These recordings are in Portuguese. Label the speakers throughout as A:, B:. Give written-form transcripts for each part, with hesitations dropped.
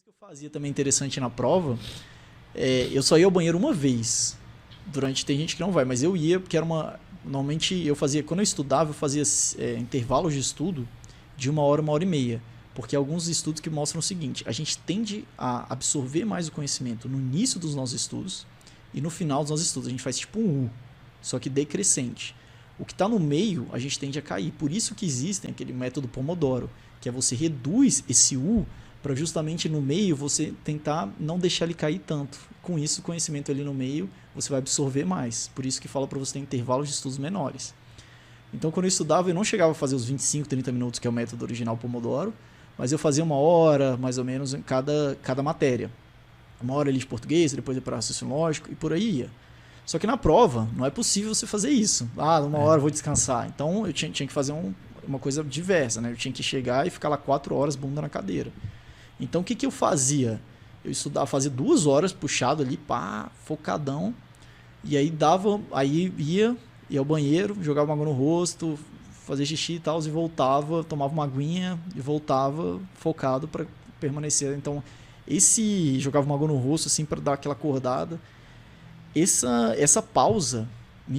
A: que eu fazia também interessante na prova, eu só ia ao banheiro uma vez. Tem gente que não vai, mas eu ia porque era uma... Normalmente eu fazia, quando eu estudava, eu fazia intervalos de estudo de 1 hora e meia. Porque alguns estudos que mostram o seguinte, a gente tende a absorver mais o conhecimento no início dos nossos estudos e no final dos nossos estudos. A gente faz tipo um U, só que decrescente. O que está no meio, a gente tende a cair. Por isso que existe aquele método Pomodoro, que é você reduz esse U para justamente no meio você tentar não deixar ele cair tanto. Com isso, o conhecimento ali no meio, você vai absorver mais. Por isso que fala para você ter intervalos de estudos menores. Então, quando eu estudava, eu não chegava a fazer os 25, 30 minutos, que é o método original Pomodoro, mas eu fazia 1 hora, mais ou menos, em cada matéria. 1 hora ali de português, depois ia para raciocínio lógico e por aí ia. Só que na prova, não é possível você fazer isso. 1 hora eu vou descansar. Então, eu tinha que fazer uma coisa diversa, né? Eu tinha que chegar e ficar lá 4 horas, bunda na cadeira. Então, o que eu fazia? Eu estudava, fazia 2 horas puxado ali, focadão. E aí ia ao banheiro, jogava uma água no rosto, fazia xixi e tal, e voltava, tomava uma aguinha e voltava focado para permanecer. Então, jogava uma água no rosto assim para dar aquela acordada. Essa pausa,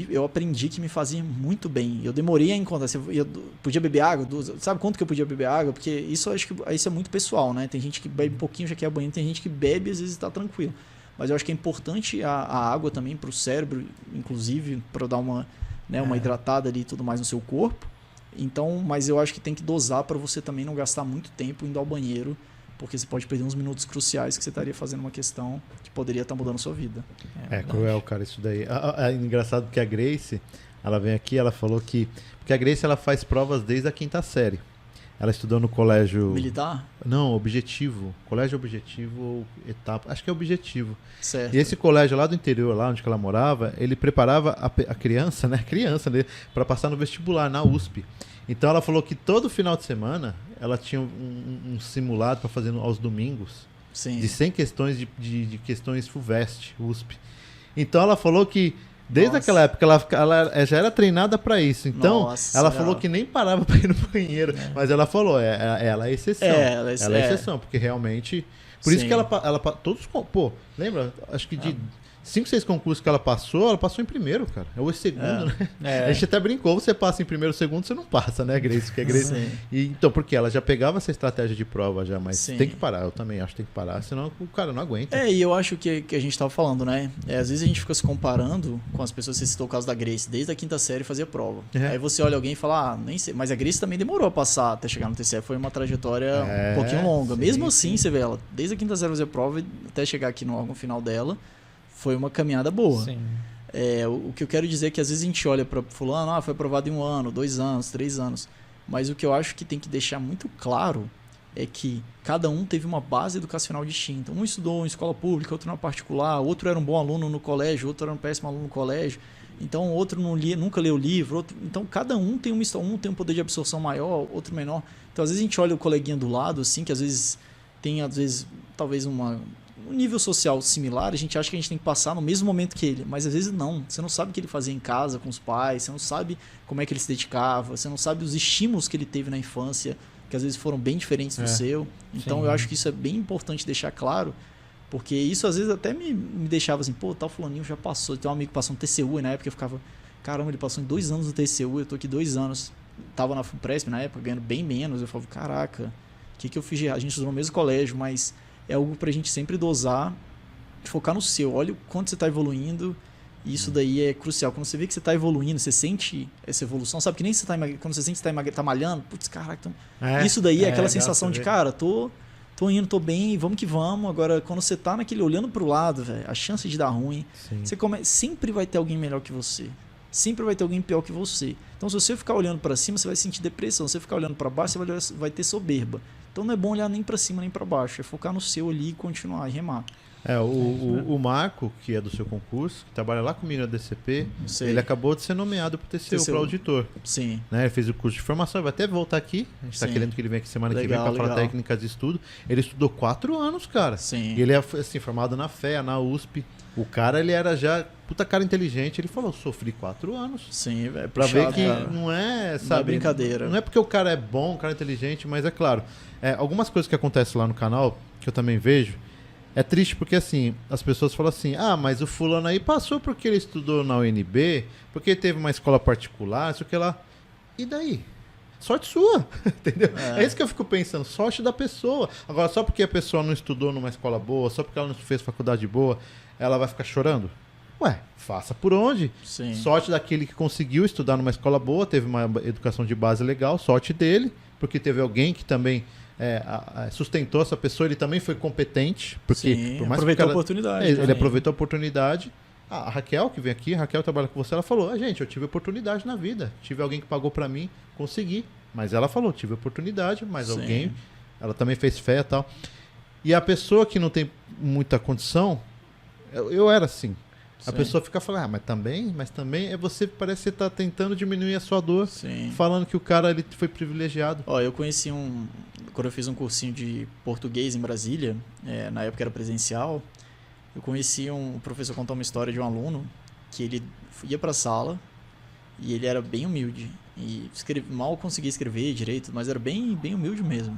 A: eu aprendi que me fazia muito bem. Eu demorei a encontrar. Eu podia beber água? Sabe quanto que eu podia beber água? Porque isso acho que isso é muito pessoal, né? Tem gente que bebe um pouquinho, já quer banho, tem gente que bebe e às vezes está tranquilo. Mas eu acho que é importante a água também para o cérebro, inclusive, para dar uma hidratada ali e tudo mais no seu corpo. Então, mas eu acho que tem que dosar para você também não gastar muito tempo indo ao banheiro, porque você pode perder uns minutos cruciais que você estaria fazendo uma questão que poderia estar mudando a sua vida.
B: É cruel, cara, isso daí. É engraçado porque a Grace, ela vem aqui, ela falou que... Porque a Grace, ela faz provas desde a 5ª série. Ela estudou no colégio...
A: Militar?
B: Não, Objetivo. Colégio Objetivo ou Etapa. Acho que é Objetivo.
A: Certo.
B: E esse colégio lá do interior, lá onde ela morava, ele preparava a criança, né? Para passar no vestibular, na USP. Então ela falou que todo final de semana ela tinha um simulado para fazer aos domingos.
A: Sim.
B: De 100 questões de questões FUVEST, USP. Então ela falou que desde aquela época ela já era treinada para isso. Então ela falou que nem parava para ir no banheiro. Mas ela falou, ela é exceção. Ela é exceção, porque realmente... Por isso que ela todos... Pô, lembra? Acho que de 5, 6 concursos que ela passou em primeiro, cara. É o segundo, né? A gente até brincou, você passa em primeiro, segundo, você não passa, né, Grace? Porque Grace... Então, porque ela já pegava essa estratégia de prova já, mas tem que parar. Eu também acho que tem que parar, senão o cara não aguenta.
A: E eu acho que a gente tava falando, né? Às vezes a gente fica se comparando com as pessoas, você citou o caso da Grace, desde a 5ª série fazia prova. Aí você olha alguém e fala, nem sei. Mas a Grace também demorou a passar até chegar no TCE, foi uma trajetória um pouquinho longa. Mesmo assim, você vê ela, desde a 5ª série fazia prova até chegar aqui no órgão final dela, foi uma caminhada boa.
C: Sim.
A: O que eu quero dizer é que às vezes a gente olha para fulano, foi aprovado em 1 ano, 2 anos, 3 anos. Mas o que eu acho que tem que deixar muito claro é que cada um teve uma base educacional distinta. Um estudou em escola pública, outro na particular, outro era um bom aluno no colégio, outro era um péssimo aluno no colégio. Então, outro nunca leu o livro. Então, cada um tem um tem um poder de absorção maior, outro menor. Então, às vezes a gente olha o coleguinha do lado, assim, que às vezes tem, talvez um nível social similar, a gente acha que a gente tem que passar no mesmo momento que ele, mas às vezes não. Você não sabe o que ele fazia em casa com os pais, você não sabe como é que ele se dedicava, você não sabe os estímulos que ele teve na infância, que às vezes foram bem diferentes do seu. Então eu acho que isso é bem importante deixar claro, porque isso às vezes até me deixava assim, tal fulaninho já passou, tem um amigo que passou no TCU e na época eu ficava, caramba, ele passou em 2 anos no TCU, eu tô aqui 2 anos, tava na FUPRESP na época, ganhando bem menos, eu falava, caraca, o que eu fiz de errado? A gente estudou no mesmo colégio, mas é algo pra gente sempre dosar, focar no seu. Olha o quanto você tá evoluindo. E isso daí é crucial. Quando você vê que você tá evoluindo, você sente essa evolução, sabe? Que nem você quando você sente que tá malhando, putz, caraca. Isso daí é aquela sensação de, cara, tô indo, tô bem, vamos que vamos. Agora, quando você tá naquele olhando pro lado, velho, a chance de dar ruim, sempre vai ter alguém melhor que você. Sempre vai ter alguém pior que você. Então, se você ficar olhando para cima, você vai sentir depressão. Se você ficar olhando para baixo, você vai ter soberba. Então, não é bom olhar nem para cima nem para baixo. É focar no seu ali e continuar e remar.
B: O Marco, que é do seu concurso, que trabalha lá comigo na DCP, ele acabou de ser nomeado para o TCU, para auditor.
A: Sim.
B: Né? Ele fez o curso de formação, vai até voltar aqui. A gente está querendo que ele venha aqui semana que vem para falar técnicas de estudo. Ele estudou 4 anos, cara.
A: Sim.
B: E ele é assim, formado na FEA, na USP. O cara, ele era já puta cara inteligente. Ele falou, sofri 4 anos.
A: Sim, velho.
B: Pra ver que não é, sabe?
A: Não é brincadeira.
B: Não é porque o cara é bom, o cara é inteligente, mas é claro. Algumas coisas que acontecem lá no canal, que eu também vejo, é triste porque, assim, as pessoas falam assim, mas o fulano aí passou porque ele estudou na UNB, porque ele teve uma escola particular, isso que lá. E daí? Sorte sua, entendeu? É isso que eu fico pensando, sorte da pessoa. Agora, só porque a pessoa não estudou numa escola boa, só porque ela não fez faculdade boa, ela vai ficar chorando? Ué, faça por onde?
A: Sim.
B: Sorte daquele que conseguiu estudar numa escola boa, teve uma educação de base legal, sorte dele, porque teve alguém que também sustentou essa pessoa, ele também foi competente, porque
A: sim,
B: por mais
A: aproveitou a oportunidade.
B: Ele aproveitou a oportunidade. A Raquel, que vem aqui, a Raquel trabalha com você, ela falou, gente, eu tive oportunidade na vida, tive alguém que pagou pra mim, consegui. Mas ela falou, tive oportunidade, mas alguém, ela também fez fé e tal. E a pessoa que não tem muita condição, eu era assim. A pessoa fica falando, mas também você parece que você tá tentando diminuir a sua dor, falando que o cara ele foi privilegiado.
A: Eu conheci quando eu fiz um cursinho de português em Brasília, na época era presencial, eu conheci um professor contou uma história de um aluno que ele ia pra sala e ele era bem humilde e mal conseguia escrever direito, mas era bem, bem humilde mesmo.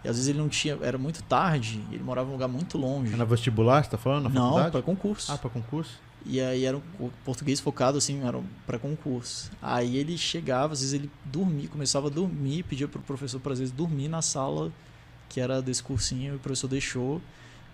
A: E às vezes ele não tinha, era muito tarde, ele morava em um lugar muito longe.
B: Na vestibular, você tá falando? Na faculdade?
A: Não, para concurso.
B: Para concurso?
A: E aí era um português focado assim, era para concurso. Aí ele chegava, às vezes ele dormia, começava a dormir, pedia pro professor para às vezes dormir na sala que era desse cursinho, e o professor deixou.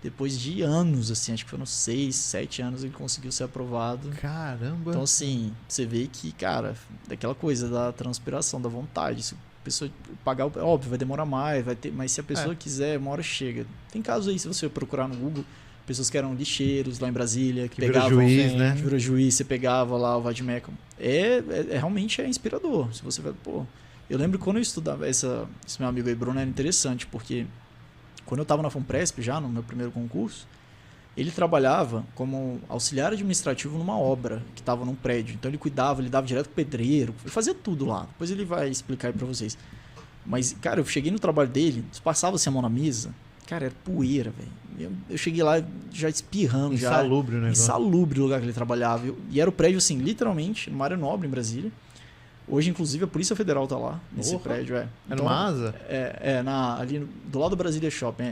A: Depois de anos, assim, acho que foram 6, 7 anos, ele conseguiu ser aprovado.
B: Caramba!
A: Então, assim, você vê que, cara, daquela coisa da transpiração, da vontade. Se a pessoa pagar, óbvio, vai demorar mais, vai ter, mas se a pessoa quiser, uma hora chega. Tem casos aí, se você procurar no Google, pessoas que eram lixeiros lá em Brasília, que pegavam...
B: juiz, né?
A: Que virou juiz, você pegava lá o vadimeco. Realmente é inspirador. Se você vai, eu lembro quando eu estudava, esse meu amigo aí, Bruno, era interessante, porque... Quando eu estava na FUNPRESP, já no meu primeiro concurso, ele trabalhava como auxiliar administrativo numa obra que estava num prédio. Então ele dava direto com o pedreiro, ele fazia tudo lá. Depois ele vai explicar aí para vocês. Mas, cara, eu cheguei no trabalho dele, passava-se a mão na mesa, cara, era poeira, velho. Eu cheguei lá já espirrando.
B: Insalubre o negócio.
A: Insalubre o lugar que ele trabalhava. E era o prédio, assim, literalmente, numa área nobre em Brasília. Hoje, inclusive, a Polícia Federal tá lá, nesse prédio.
B: É numa asa?
A: Ali do lado do Brasília Shopping,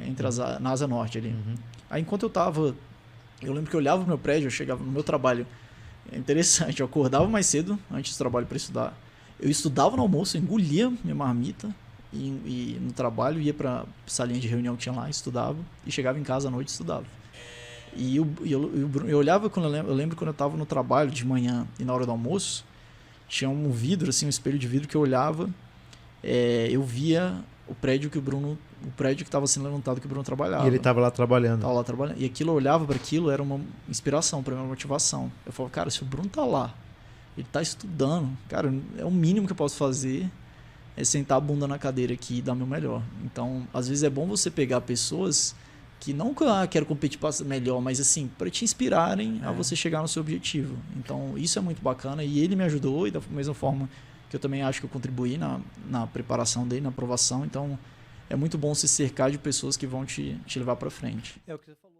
A: na Asa Norte ali.
B: Uhum.
A: Aí, enquanto eu lembro que eu olhava pro meu prédio, eu chegava no meu trabalho. É interessante, eu acordava mais cedo, antes do trabalho, para estudar. Eu estudava no almoço, engolia minha marmita, e no trabalho ia pra salinha de reunião que tinha lá, estudava, e chegava em casa à noite e estudava. E eu olhava, eu lembro quando eu tava no trabalho de manhã e na hora do almoço, tinha um vidro, assim, um espelho de vidro que eu olhava, eu via o prédio que estava sendo levantado que o Bruno trabalhava.
B: E ele estava lá trabalhando.
A: Tava lá trabalhando. E aquilo, eu olhava para aquilo, era uma inspiração para mim, uma motivação. Eu falava, cara, se o Bruno tá lá, ele tá estudando, cara, é o mínimo que eu posso fazer é sentar a bunda na cadeira aqui e dar meu melhor. Então, às vezes é bom você pegar pessoas que não quero competir para melhor, mas assim, para te inspirarem a você chegar no seu objetivo. Então, isso é muito bacana e ele me ajudou e da mesma forma que eu também acho que eu contribuí na preparação dele, na aprovação. Então, é muito bom se cercar de pessoas que vão te levar para frente.
C: É o que você falou.